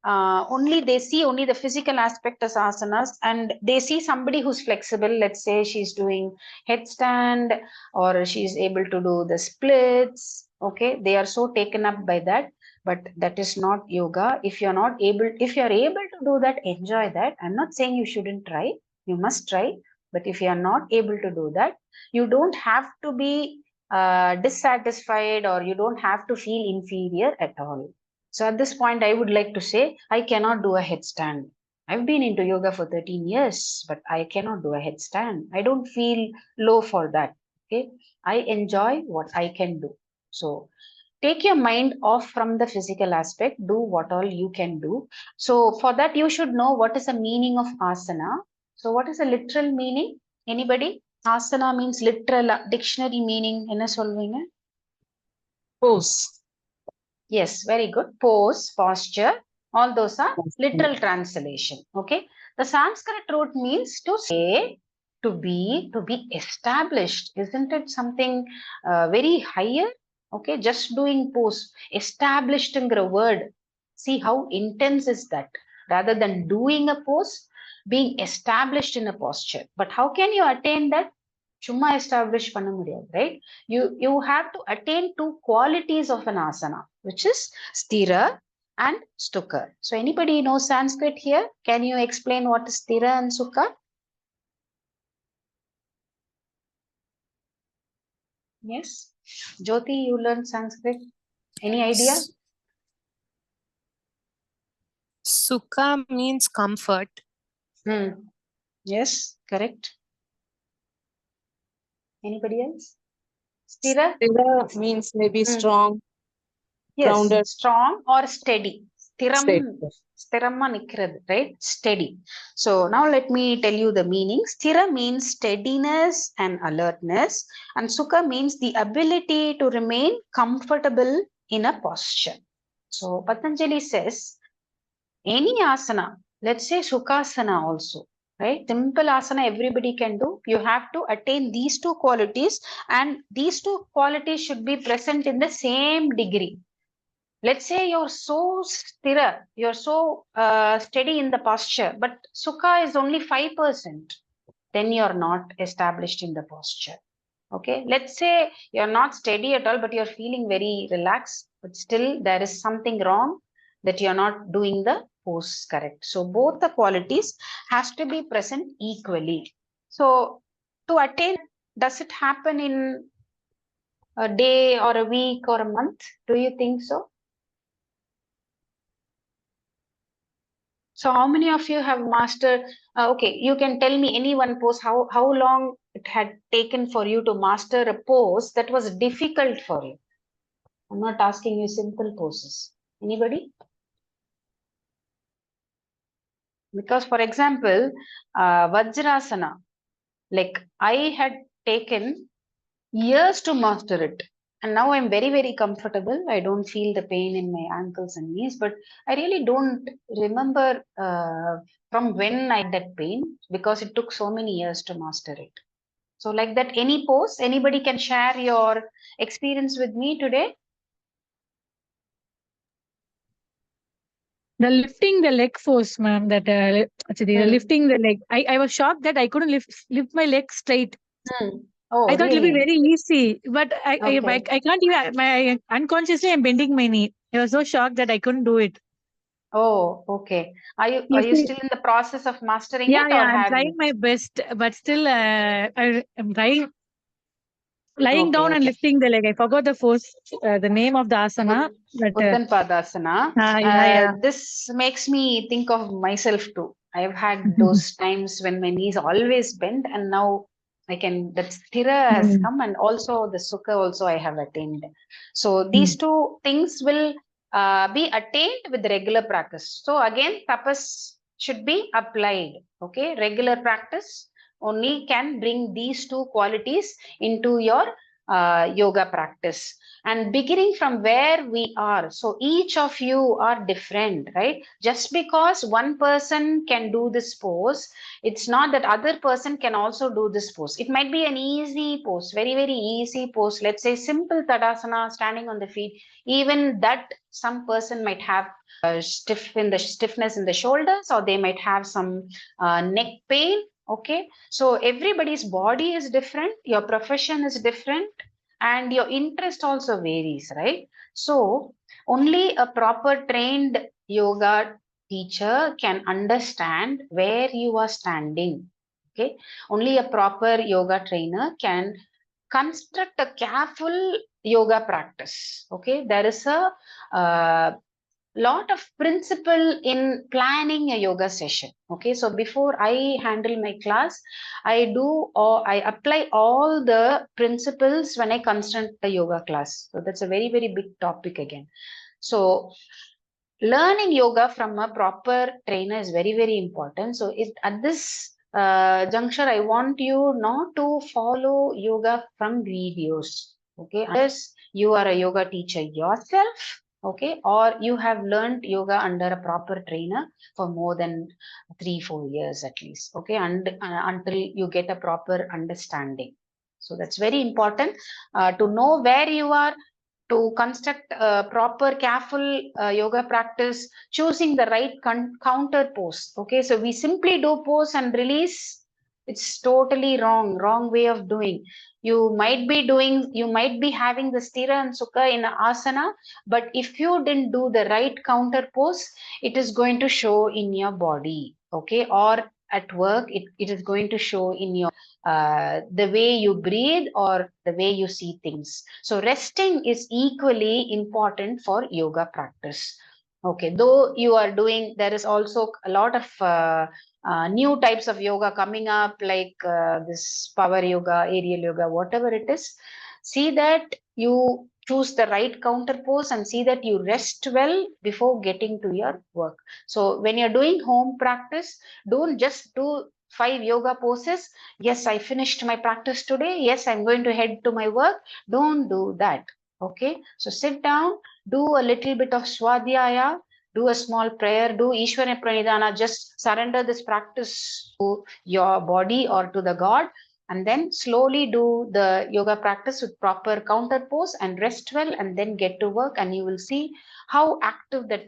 they see only the physical aspect as asanas, and they see somebody who's flexible. Let's say she's doing headstand or she's able to do the splits. Okay, they are so taken up by that, but that is not yoga. If you're able to do that, enjoy that. I'm not saying you shouldn't try, you must try. But if you are not able to do that, you don't have to be dissatisfied, or you don't have to feel inferior at all. So at this point, I would like to say, I cannot do a headstand. I've been into yoga for 13 years, but I cannot do a headstand. I don't feel low for that. Okay, I enjoy what I can do. So take your mind off from the physical aspect, do what all you can do. So for that, you should know what is the meaning of asana. So what is the literal meaning? Anybody? Asana means literal dictionary meaning. Enna solveenga? Pose. Yes, very good. Pose, posture, all those are literal translation. Okay. The Sanskrit root means to say, to be established. Isn't it something very higher? Okay, just doing pose, established in a word. See how intense is that? Rather than doing a pose, being established in a posture. But how can you attain that? Chumma establish panna mudiyadhu, right? You have to attain two qualities of an asana, which is sthira and sukha. So anybody knows Sanskrit here? Can you explain what is sthira and sukha? Yes. Jyoti, you learned Sanskrit. Any idea? Sukha means comfort. Yes, correct. Anybody else? Sthira? Sthira means maybe strong, Yes, grounded. strong or steady. Steady. Stiramma nikkirathu, right? Steady. So now let me tell you the meaning. Sthira means steadiness and alertness, and sukha means the ability to remain comfortable in a posture. So Patanjali says any asana, let's say sukhasana also, right? Simple asana everybody can do. You have to attain these two qualities, and these two qualities should be present in the same degree. Let's say you're so sthira, you're so steady in the posture, but sukha is only 5%, then you're not established in the posture. Okay, let's say you're not steady at all, but you're feeling very relaxed, but still there is something wrong, that you're not doing the pose correct. So both the qualities has to be present equally. So to attain, does it happen in a day or a week or a month? Do you think so? So how many of you have mastered? Okay, you can tell me any one pose, how long it had taken for you to master a pose that was difficult for you. I'm not asking you simple poses. Anybody? Because for example, Vajrasana, like I had taken years to master it. And now I'm very, very comfortable. I don't feel the pain in my ankles and knees, but I really don't remember from when I had that pain, because it took so many years to master it. So like that, any pose, anybody can share your experience with me today? The lifting the leg force, ma'am, that actually the lifting the leg. I was shocked that I couldn't lift my leg straight. Oh, I thought it'll be really? very easy, but Okay. I can't even. My unconsciously, I'm bending my knee. I was so shocked that I couldn't do it. Oh, okay. You Are you see, still in the process of mastering yeah, it, yeah, or I'm have trying you? my best, but still, I'm trying. Lying Okay, down and okay. lifting the leg. I forgot the force, the name of the asana, but Uttan Padasana. yeah, yeah. This makes me think of myself too. I've had those times when my knees always bend, and now I can, that sthira has Mm. come, and also the sukha also I have attained. So these Mm. two things will be attained with regular practice. So again, tapas should be applied. Okay, regular practice only can bring these two qualities into your yoga practice. And beginning from where we are, so each of you are different, right? Just because one person can do this pose, it's not that other person can also do this pose. It might be an easy pose, very very easy pose, let's say simple tadasana, standing on the feet. Even that, some person might have stiffness in the shoulders, or they might have some neck pain. Okay, so everybody's body is different, your profession is different, and your interest also varies, right? So only a proper trained yoga teacher can understand where you are standing. Okay, only a proper yoga trainer can construct a careful yoga practice. Okay, there is a lot of principle in planning a yoga session. Okay, so before I handle my class, I do, or I apply all the principles when I construct the yoga class. So that's a very very big topic again. So learning yoga from a proper trainer is very very important. So at this juncture, I want you not to follow yoga from videos. Okay, unless you are a yoga teacher yourself, okay, or you have learned yoga under a proper trainer for more than 3-4 years at least. Okay, and until you get a proper understanding. So that's very important to know where you are, to construct a proper careful yoga practice, choosing the right counter pose. Okay, so we simply do pose and release. It's totally wrong way of doing. You might be having the sthira and sukha in asana, but if you didn't do the right counter pose, it is going to show in your body. Okay, or at work, it is going to show in your the way you breathe or the way you see things. So resting is equally important for yoga practice. Okay, though you are doing, there is also a lot of new types of yoga coming up, like this power yoga, aerial yoga, whatever it is. See that you choose the right counter pose and see that you rest well before getting to your work. So when you're doing home practice, don't just do 5 yoga poses. Yes, I finished my practice today. Yes, I'm going to head to my work. Don't do that. Okay, so sit down, do a little bit of swadhyaya, do a small prayer, do Ishvara Pranidhana, just surrender this practice to your body or to the God, and then slowly do the yoga practice with proper counter pose and rest well, and then get to work, and you will see how active that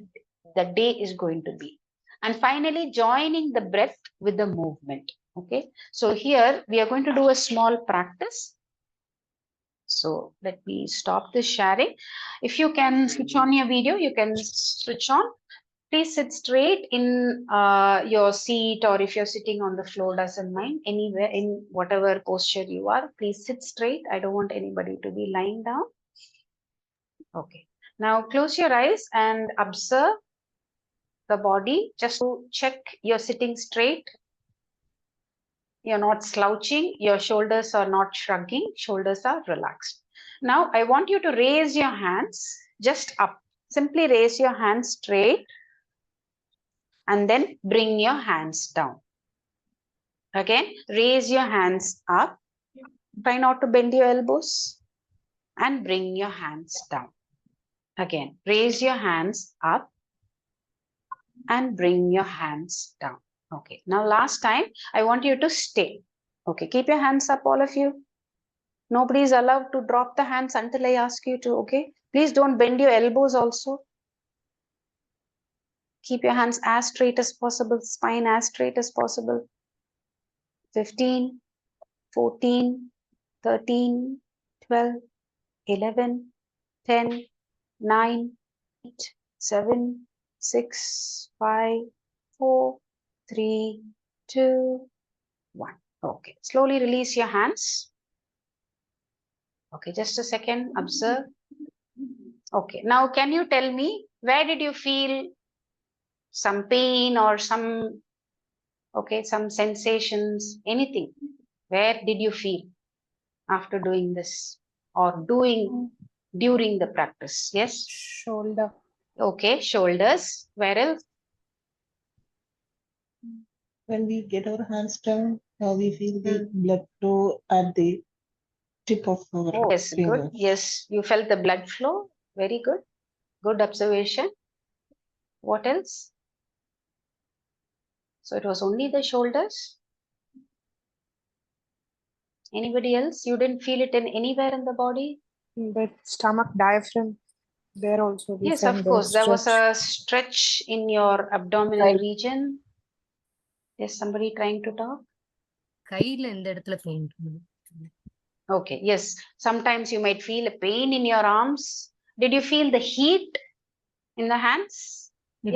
the day is going to be. And finally, joining the breath with the movement. Okay, so here we are going to do a small practice. So let me stop this sharing. If you can switch on your video, you can switch on. Please sit straight in your seat, or if you're sitting on the floor, doesn't mind, anywhere, in whatever posture you are, please sit straight. I don't want anybody to be lying down. Okay. Now close your eyes and observe the body, just to check you're sitting straight. You're not slouching, your shoulders are not shrugging, shoulders are relaxed. Now I want you to raise your hands just up. Simply raise your hands straight and then bring your hands down. Again, raise your hands up. Try not to bend your elbows and bring your hands down. Again, raise your hands up and bring your hands down. Okay, now last time, I want you to stay. Okay, keep your hands up, all of you. Nobody is allowed to drop the hands until I ask you to, okay? Please don't bend your elbows also. Keep your hands as straight as possible, spine as straight as possible. 15, 14, 13, 12, 11, 10, 9, 8, 7, 6, 5, 4, 3, 2, 1. Okay, slowly release your hands. Okay, just a second, observe. Okay, now can you tell me, where did you feel some pain or some, okay, some sensations, anything? Where did you feel after doing this or doing during the practice? Yes? Shoulder. Okay, shoulders. Where else? When we get our hands down, we feel the blood flow at the tip of our Oh, yes, good. fingers. Yes, you felt the blood flow. Very good. Good observation. What else? So it was only the shoulders. Anybody else? You didn't feel it in anywhere in the body? But stomach, diaphragm, there also we Yes, felt of the course. There was stretch. a stretch in your abdominal Right. region. Is somebody trying to talk? கையில இந்த இடத்துல pain Okay, yes. Sometimes you might feel a pain in your arms. Did you feel the heat in the hands?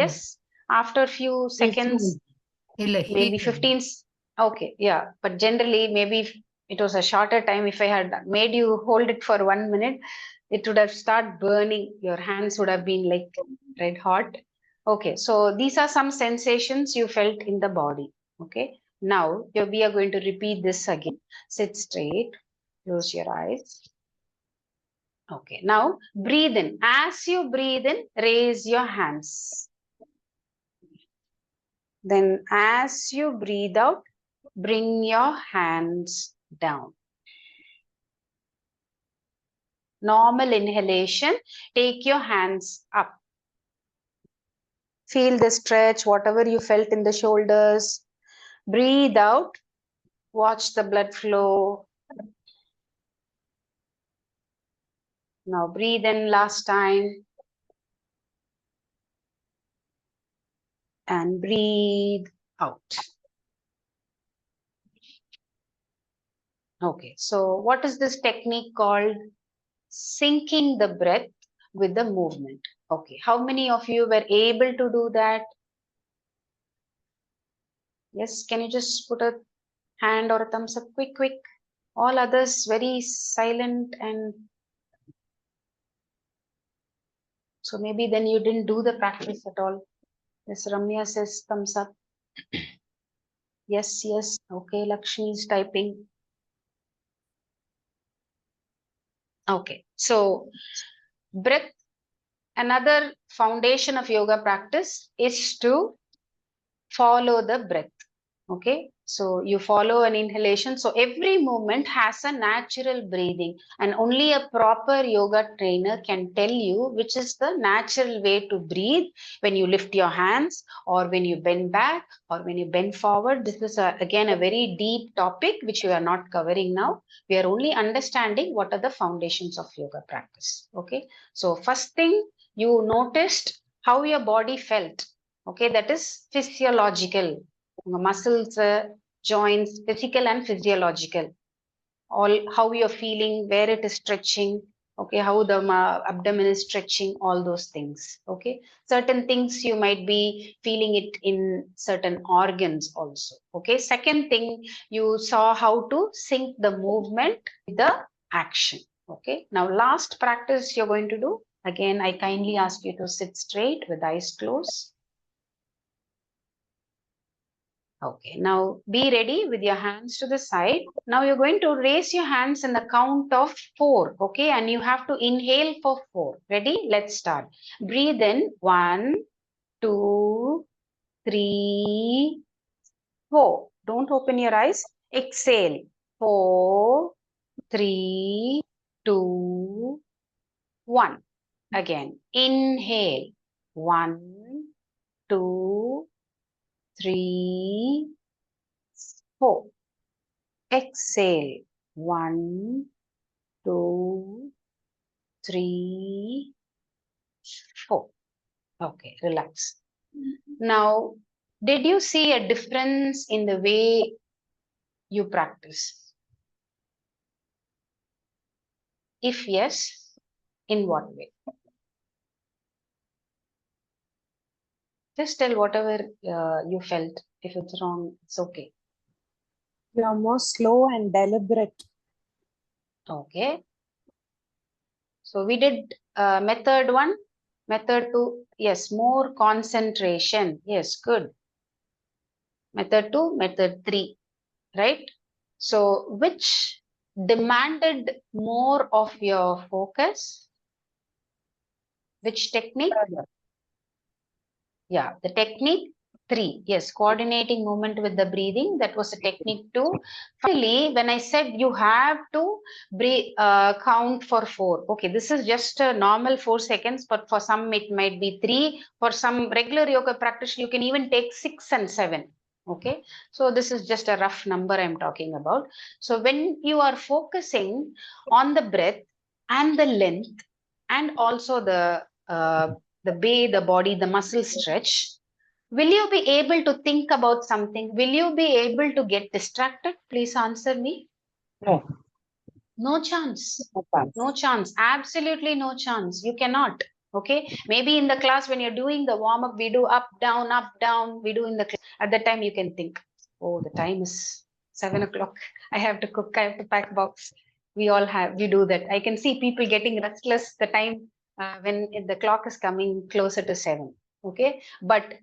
Yes. After a few seconds, இல்ல maybe 15. Okay, yeah. But generally, maybe if it was a shorter time. If I had made you hold it for 1 minute, it would have started burning. Your hands would have been like red hot. Okay, so these are some sensations you felt in the body. Okay, now we are going to repeat this again. Sit straight, close your eyes. Okay, now breathe in. As you breathe in, raise your hands. Then as you breathe out, bring your hands down. Normal inhalation, take your hands up. Feel the stretch, whatever you felt in the shoulders. Breathe out, watch the blood flow. Now breathe in last time. And breathe out. Okay, so what is this technique called? Syncing the breath with the movement. Okay, how many of you were able to do that? Yes, can you just put a hand or a thumbs up? Quick. All others very silent, and so maybe then you didn't do the practice at all. Yes, Ramya says thumbs up. Yes. Okay, Lakshmi is typing. Okay, so breath, another foundation of yoga practice is to follow the breath. Okay, so you follow an inhalation. So every movement has a natural breathing, and only a proper yoga trainer can tell you which is the natural way to breathe when you lift your hands, or when you bend back, or when you bend forward. This is again a very deep topic which we are not covering now. We are only understanding what are the foundations of yoga practice. Okay, so first thing, you noticed how your body felt. Okay, that is physiological. Muscles, joints, physical and physiological. All how you're feeling, where it is stretching. Okay, how the abdomen is stretching, all those things. Okay, certain things you might be feeling it in certain organs also. Okay, second thing, you saw how to sync the movement with the action. Okay, now last practice you're going to do. Again, I kindly ask you to sit straight with eyes closed. Okay, now be ready with your hands to the side. Now you're going to raise your hands in the count of 4. Okay, and you have to inhale for 4. Ready? Let's start. Breathe in 1, 2, 3, 4. Don't open your eyes. Exhale 4, 3, 2, 1. Again, inhale 1, 2, 3, 4. Exhale 1, 2, 3, 4. Okay, relax. Now, did you see a difference in the way you practice? If yes, in what way? Just tell whatever you felt. If it's wrong, it's okay. You are more slow and deliberate. Okay. So we did method 1, method 2. Yes, more concentration. Yes, good. Method 2, method 3, right? So which demanded more of your focus? Which technique? Yeah, the technique 3. Yes, coordinating movement with the breathing. That was a technique 2. Finally, when I said you have to breathe, count for 4. Okay, this is just a normal 4 seconds, but for some it might be 3. For some regular yoga practice, you can even take 6 and 7. Okay, so this is just a rough number I'm talking about. So when you are focusing on the breath and the length and also the way the body, the muscle stretch, will you be able to think about something? Will you be able to get distracted? Please answer me. No. No chance. No chance. No chance. Absolutely no chance. You cannot. Okay. Maybe in the class when you're doing the warm up, we do up, down. We do in the class. At that time, you can think, oh, the time is 7 o'clock. I have to cook. I have to pack box. We all have. We do that. I can see people getting restless the time when the clock is coming closer to 7. Okay. But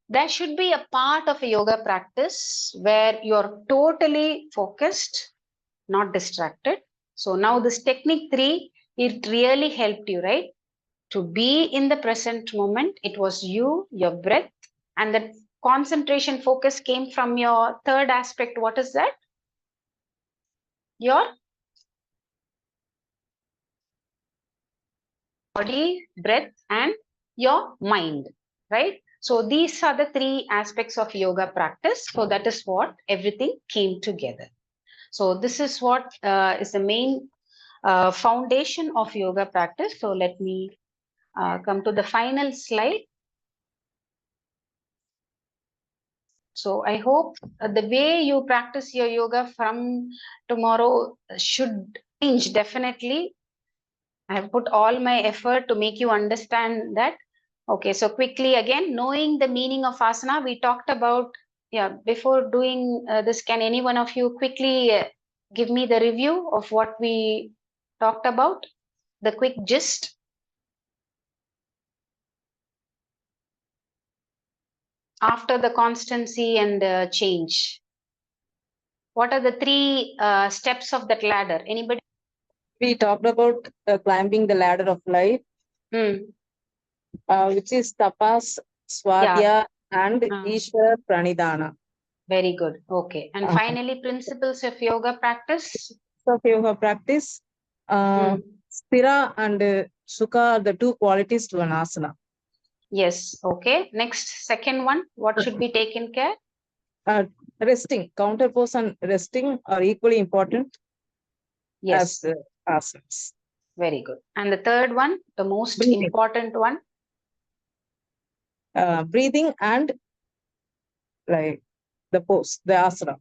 there should be a part of a yoga practice where you're totally focused, not distracted. So now this technique 3, it really helped you, right? To be in the present moment. It was you, your breath, and that concentration focus came from your third aspect. What is that? Your body, breath, and your mind, right? So these are the 3 aspects of yoga practice. So that is what everything came together. So this is what is the main foundation of yoga practice. So let me come to the final slide. So I hope the way you practice your yoga from tomorrow should change definitely. I have put all my effort to make you understand that. Okay, so quickly again, knowing the meaning of asana, we talked about, yeah, before doing this, can any one of you quickly give me the review of what we talked about? The quick gist. After the constancy and change. What are the 3 steps of that ladder? Anybody? We talked about climbing the ladder of life, which is tapas, swadhyaya, and Ishwar Pranidhana. Very good. Okay. And finally, principles of yoga practice. Of yoga practice, sthira and sukha are the 2 qualities to an asana. Yes. Okay. Next, second one. What should be taken care? Resting, counter pose and resting are equally important. Yes. As asanas. Very good. And the third one, the most Breathing. important one. Breathing and like the pose, the asana.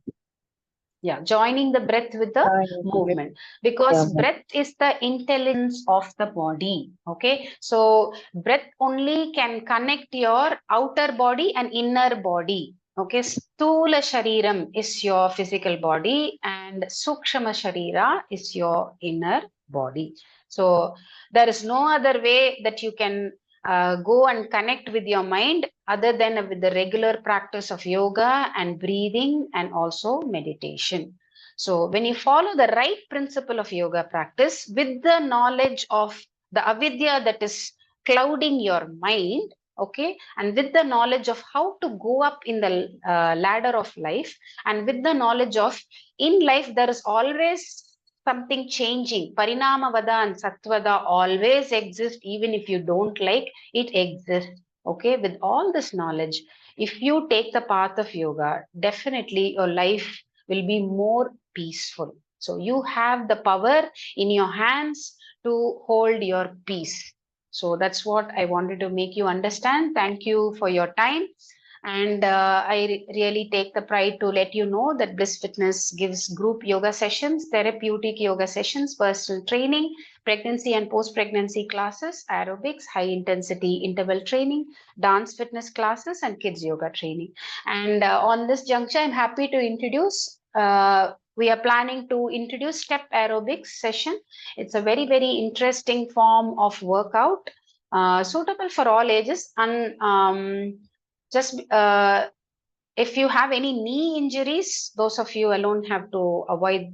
Yeah, joining the breath with the movement, because breath is the intelligence of the body. Okay, so breath only can connect your outer body and inner body. Okay, Sthula Shariram is your physical body and Sukshama Sharira is your inner body. So there is no other way that you can go and connect with your mind other than with the regular practice of yoga and breathing and also meditation. So when you follow the right principle of yoga practice with the knowledge of the avidya that is clouding your mind, okay, and with the knowledge of how to go up in the ladder of life, and with the knowledge of in life there is always something changing. Parinamavada and Sattvada always exist, even if you don't like it exists. Okay, with all this knowledge, if you take the path of yoga, definitely your life will be more peaceful. So you have the power in your hands to hold your peace. So that's what I wanted to make you understand. Thank you for your time. And I really take the pride to let you know that Bliss Fitness gives group yoga sessions, therapeutic yoga sessions, personal training, pregnancy and post-pregnancy classes, aerobics, high-intensity interval training, dance fitness classes, and kids yoga training. And on this juncture, I'm happy to introduce, we are planning to introduce step aerobics session. It's a very, very interesting form of workout, suitable for all ages. And just if you have any knee injuries, those of you alone have to avoid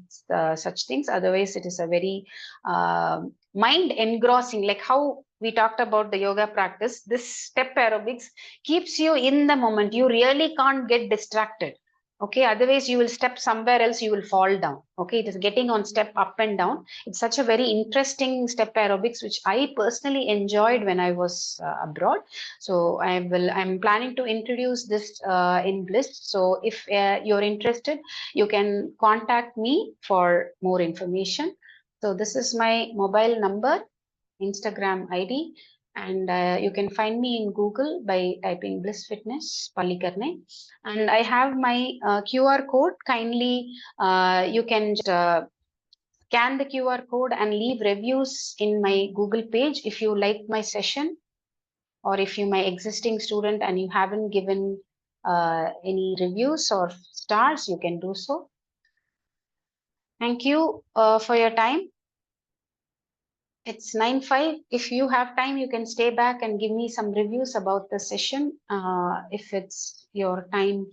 such things. Otherwise, it is a very mind engrossing, like how we talked about the yoga practice. This step aerobics keeps you in the moment. You really can't get distracted. Okay, otherwise you will step somewhere else, you will fall down. Okay, it is getting on step up and down. It's such a very interesting step aerobics, which I personally enjoyed when I was abroad. So I'm planning to introduce this in Bliss. So if you're interested, you can contact me for more information. So this is my mobile number, Instagram ID, and you can find me in Google by typing Bliss Fitness Pallikarne. And I have my QR code. Kindly, you can just, scan the QR code and leave reviews in my Google page if you like my session, or if you're my existing student and you haven't given any reviews or stars, you can do so. Thank you for your time. It's 9:05. If you have time, you can stay back and give me some reviews about the session, if it's your time